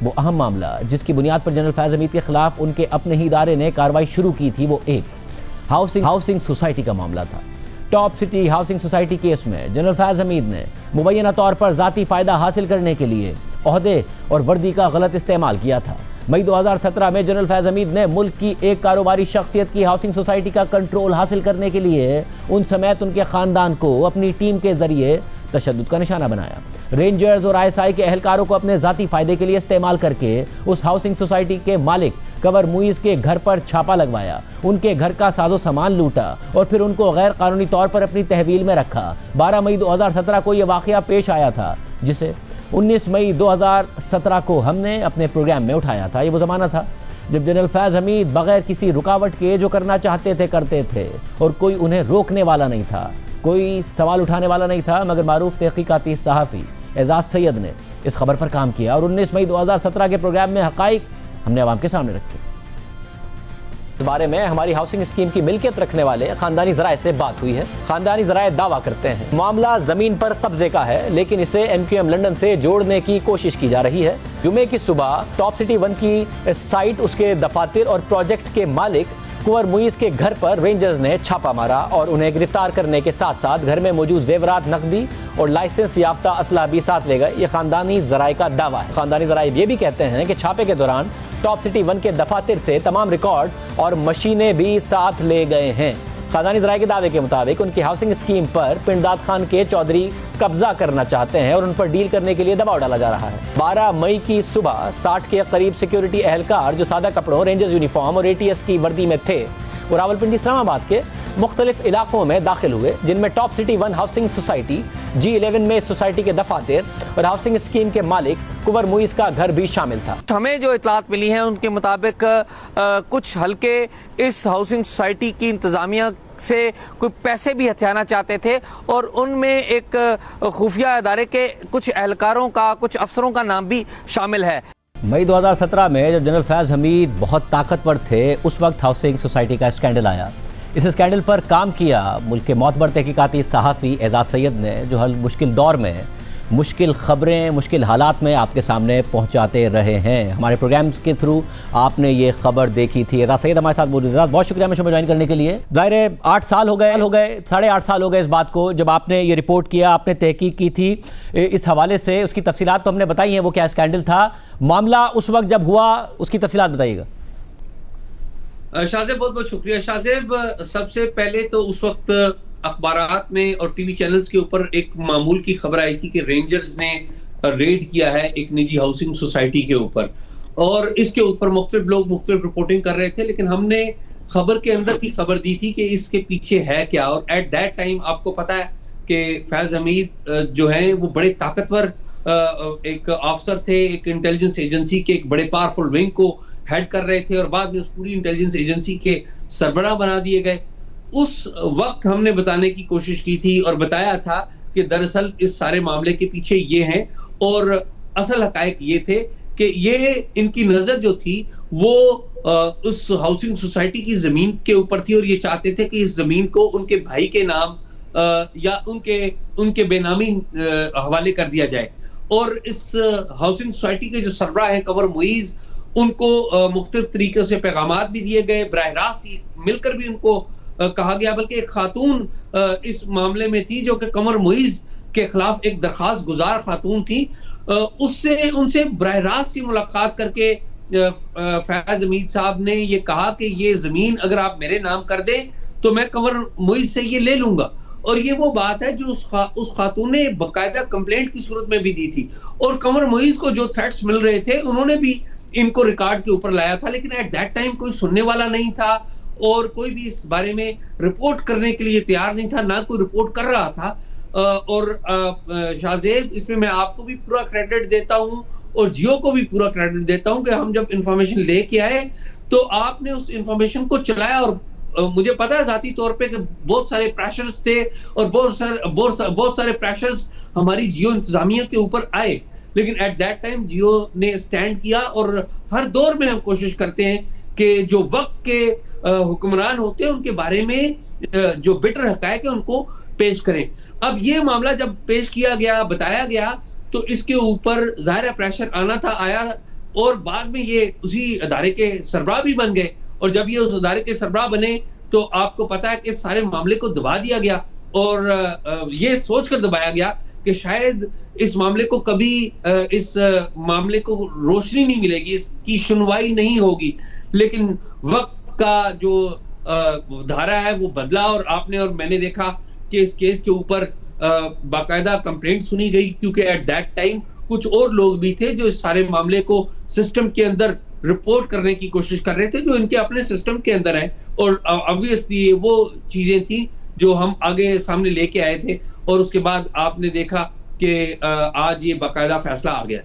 वो अहम मामला जिसकी बुनियाद पर जनरल फैज़ हमीद के खिलाफ उनके अपने ही इदारे ने कार्रवाई शुरू की थी, वो एक हाउसिंग सोसाइटी का मामला था। Top city housing society case में जनरल फैज़ हमीद ने मुबैना तौर पर ज़ाती फ़ायदा हासिल करने के लिए ओहदे और वर्दी का गलत इस्तेमाल किया था। मई 2017 में जनरल फैज़ हमीद ने मुल्क की एक कारोबारी शख्सियत की हाउसिंग सोसाइटी का कंट्रोल हासिल करने के लिए उन समेत उनके ख़ानदान को अपनी टीम के ज़रिए तशद्दुद का निशाना बनाया। रेंजर्स और ISI के अहलकारों को अपने ज़ाती फ़ायदे के लिए इस्तेमाल करके उस हाउसिंग सोसाइटी के मालिक कंवर मुईज़ के घर पर छापा लगवाया, उनके घर का साजो सामान लूटा और फिर उनको गैर कानूनी तौर पर अपनी तहवील में रखा। 12 मई 2017 को यह वाक़या पेश आया था, जिसे 19 मई 2017 को हमने अपने प्रोग्राम में उठाया था। ये वो ज़माना था जब जनरल फैज़ हमीद बग़ैर किसी रुकावट के जो करना चाहते थे करते थे और कोई उन्हें रोकने वाला नहीं था, कोई सवाल उठाने वाला नहीं था। मगर मारूफ तहक़ीक़ाती सहाफ़ी एजाज़ सैयद ने इस खबर पर काम किया और 19 मई 2017 के प्रोग्राम में हक़ाइक़ हमने आवाम के सामने रखे। इस बारे में हमारी हाउसिंग स्कीम की मिल्कियत रखने वाले खानदानी ज़राए से बात हुई है। खानदानी ज़राए दावा करते हैं मामला ज़मीन पर कब्जे का है, लेकिन इसे MQM लंदन से जोड़ने की कोशिश की जा रही है। जुमे की सुबह टॉप सिटी 1 की साइट, उसके दफातर और प्रोजेक्ट के मालिक कंवर मुईज़ के घर पर रेंजर्स ने छापा मारा और उन्हें गिरफ्तार करने के साथ साथ घर में मौजूद जेवरात, नकदी और लाइसेंस याफ्ता असला भी साथ ले गए। ये खानदानी ज़राए का दावा है। खानदानी ज़राए ये भी कहते हैं कि छापे के दौरान टॉप सिटी 1 के दफातर से तमाम रिकॉर्ड और मशीनें भी साथ ले गए हैं। खानदानी ज़राए के दावे के मुताबिक उनकी हाउसिंग स्कीम पर पिंडदाद खान के चौधरी कब्जा करना चाहते हैं और उन पर डील करने के लिए दबाव डाला जा रहा है। 12 मई की सुबह 60 के करीब सिक्योरिटी एहलकार जो सादा कपड़ों, रेंजर्स यूनिफॉर्म और ATS की वर्दी में थे, वो रावलपिंडी इस्लामाबाद के मुख्तलिफ इलाकों में दाखिल हुए, जिनमें top city 1 housing society, G11 में इस सोसाइटी के दफातर और हाउसिंग स्कीम के मालिक कंवर मुईज़ का घर भी शामिल था। हमें जो इतलात मिली हैं उनके मुताबिक कुछ हल्के इस हाउसिंग सोसाइटी की इंतज़ामिया से कोई पैसे भी हथियाना चाहते थे और उनमें एक खुफिया अदारे के कुछ एहलकारों का, कुछ अफसरों का नाम भी शामिल है। मई 2017 में जब जनरल फैज़ हमीद बहुत ताकतवर थे, उस वक्त हाउसिंग सोसाइटी का स्कैंडल आया। इस स्कैंडल पर काम किया मुल्क के मोतबर तहक़ीक़ाती सहाफ़ी एजाज़ सैयद ने, जो हर मुश्किल दौर में मुश्किल ख़बरें, मुश्किल हालात में आपके सामने पहुंचाते रहे हैं। हमारे प्रोग्राम्स के थ्रू आपने ये खबर देखी थी। एजाज़ सैयद हमारे साथ मौजूद हैं। बहुत शुक्रिया हमें शो में ज्वाइन करने के लिए। ज़ाहिर है 8 साल हो गए 8.5 साल हो गए इस बात को जब आपने ये रिपोर्ट किया, आपने तहकीक की थी इस हवाले से। उसकी तफसीलात तो हमने बताई हैं, वो क्या स्कैंडल था, मामला उस वक्त जब हुआ उसकी तफसीलात बताइएगा। शाहज़ेब बहुत बहुत शुक्रिया। शाहज़ेब, सबसे पहले तो उस वक्त अखबारात में और टीवी चैनल्स के ऊपर एक मामूल की खबर आई थी कि रेंजर्स ने रेड किया है एक निजी हाउसिंग सोसाइटी के ऊपर और इसके ऊपर मुख्तलिफ लोग मुख्तलिफ रिपोर्टिंग कर रहे थे, लेकिन हमने खबर के अंदर की खबर दी थी कि इसके पीछे है क्या। और एट दैट टाइम आपको पता है कि फैज़ हमीद जो है वो बड़े ताकतवर एक अफसर थे, एक इंटेलिजेंस एजेंसी के एक बड़े पावरफुल विंग को हेड कर रहे थे और बाद में उस पूरी इंटेलिजेंस एजेंसी के सरबराह बना दिए गए। उस वक्त हमने बताने की कोशिश की थी और बताया था कि दरअसल इस सारे मामले के पीछे ये हैं और असल हकायक ये थे कि ये इनकी नज़र जो थी वो उस हाउसिंग सोसाइटी की ज़मीन के ऊपर थी और ये चाहते थे कि इस ज़मीन को उनके भाई के नाम या उनके बेनामी हवाले कर दिया जाए। और इस हाउसिंग सोसाइटी के जो सरबराह हैं कंवर मुईज़, उनको मुख्तलिफ तरीक़ों से पैगामात भी दिए गए, बराह रास्त मिलकर भी उनको कहा गया। बल्कि एक खातून इस मामले में थी जो कि कंवर मुईज़ के खिलाफ एक दरख्वास्त गुजार खातून थी, उनसे बराह रास्त से मुलाकात करके फैज़ हमीद साहब ने ये कहा कि ये ज़मीन अगर आप मेरे नाम कर दें तो मैं कंवर मुईज़ से ये ले लूँगा। और ये वो बात है जो उस खातून ने बाकायदा कंप्लेंट की सूरत में भी दी थी और कंवर मुईज़ को जो थ्रेट्स मिल रहे थे उन्होंने भी इनको रिकॉर्ड के ऊपर लाया था, लेकिन एट दैट टाइम कोई सुनने वाला नहीं था और कोई भी इस बारे में रिपोर्ट करने के लिए तैयार नहीं था, ना कोई रिपोर्ट कर रहा था। और शाहज़ेब, इसमें मैं आपको भी पूरा क्रेडिट देता हूं और जियो को भी पूरा क्रेडिट देता हूं कि हम जब इंफॉर्मेशन लेके आए तो आपने उस इंफॉर्मेशन को चलाया। और मुझे पता है ज़ाती तौर पे कि बहुत सारे प्रेशर्स थे और बहुत सारे प्रेशर्स हमारी जियो इंतजामिया के ऊपर आए, लेकिन एट दैट टाइम जियो ने स्टैंड किया। और हर दौर में हम कोशिश करते हैं कि जो वक्त के हुक्मरान होते हैं उनके बारे में जो बिटर हकायक है उनको पेश करें। अब ये मामला जब पेश किया गया, बताया गया, तो इसके ऊपर ज़ाहिर है प्रेशर आना था, आया, और बाद में ये उसी अदारे के सरबराह भी बन गए। और जब ये उस अदारे के सरबराह बने तो आपको पता है कि सारे मामले को दबा दिया गया, और ये सोचकर दबाया गया कि शायद इस मामले को कभी इस मामले को रोशनी नहीं मिलेगी, इसकी सुनवाई नहीं होगी। लेकिन वक्त का जो धारा है वो बदला, और आपने और मैंने देखा कि इस केस के ऊपर बाकायदा कंप्लेंट सुनी गई, क्योंकि एट दैट टाइम कुछ और लोग भी थे जो इस सारे मामले को सिस्टम के अंदर रिपोर्ट करने की कोशिश कर रहे थे, जो इनके अपने सिस्टम के अंदर है। और ऑब्वियसली वो चीजें थी जो हम आगे सामने लेके आए थे, और उसके बाद आपने देखा कि आज ये बाकायदा फैसला आ गया।